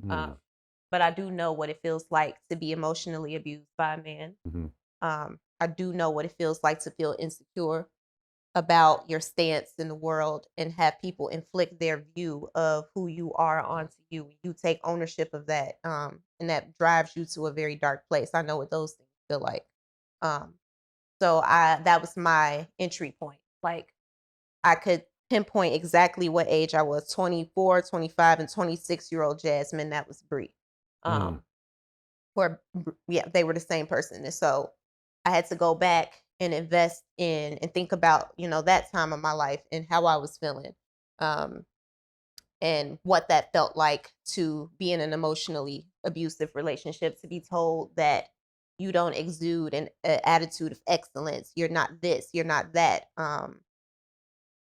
Mm. But I do know what it feels like to be emotionally abused by a man. Mhm. I do know what it feels like to feel insecure about your stance in the world and have people inflict their view of who you are onto you. You take ownership of that, and that drives you to a very dark place. I know what those things feel like. Um, so I that was my entry point. Like I could pinpoint exactly what age I was, 24, 25, and 26-year-old Jasmine. That was Bree. Mm. Um, yeah, they were the same person. And so I had to go back and invest in and think about, that time of my life and how I was feeling. Um, and what that felt like to be in an emotionally abusive relationship, to be told that you don't exude an attitude of excellence, you're not this, you're not that,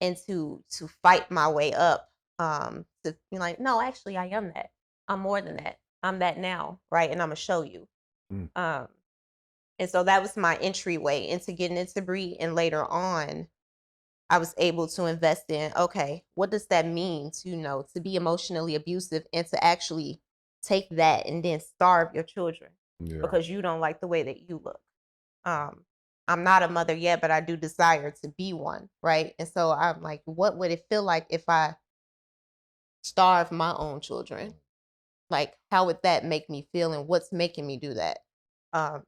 and to fight my way up, to be like, no, actually, I am that. I'm more than that. I'm that now, right? And I'm gonna show you. Mm. Um, and so that was my entryway into getting into Bree. And later on, I was able to invest in, okay, what does that mean to, to be emotionally abusive and to actually take that and then starve your children Yeah. because you don't like the way that you look. Um, I'm not a mother yet, but I do desire to be one, right? And so I'm like, what would it feel like if I starve my own children? Like, how would that make me feel, and what's making me do that? Um,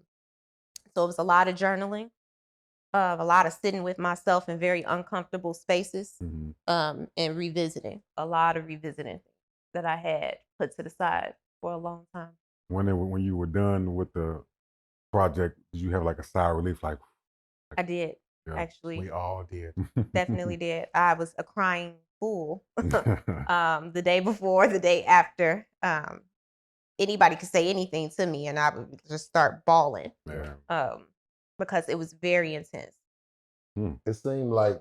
so it was a lot of journaling, a lot of sitting with myself in very uncomfortable spaces, Mhm. and revisiting, a lot of revisiting things that I had put to the side for a long time. When you were done with the project, did you have like a sigh of relief? Like I did, yeah. actually. We all did. Definitely did. I was a crying fool, the day before, the day after. Anybody could say anything to me, and I would just start bawling, Yeah. Yeah. um, because it was very intense. Mm. It seemed like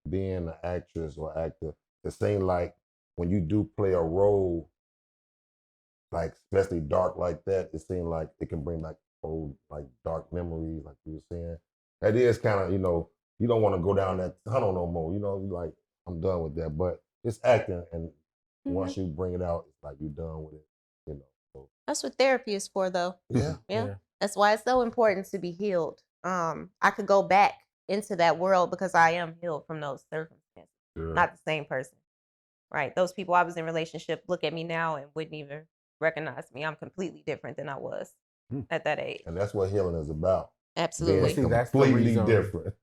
being an actress or actor, it seemed like when you do play a role, like especially dark like that, it seemed like it can bring back old like dark memories, like you were saying. That is kind of, you don't want to go down that tunnel no more. You like, I'm done with that. But it's acting, and Mhm. once you bring it out, it's like you're done with it. So That's what therapy is for, though. yeah, Yeah, yeah. that's why it's so important to be healed. I could go back into that world because I am healed from those circumstances. Good. Not the same person, right? Those people I was in relationship look at me now and wouldn't even recognize me. I'm completely different than I was Mm. at that age. And that's what healing is about. Well, Being Absolutely. see, that's the completely reason. different.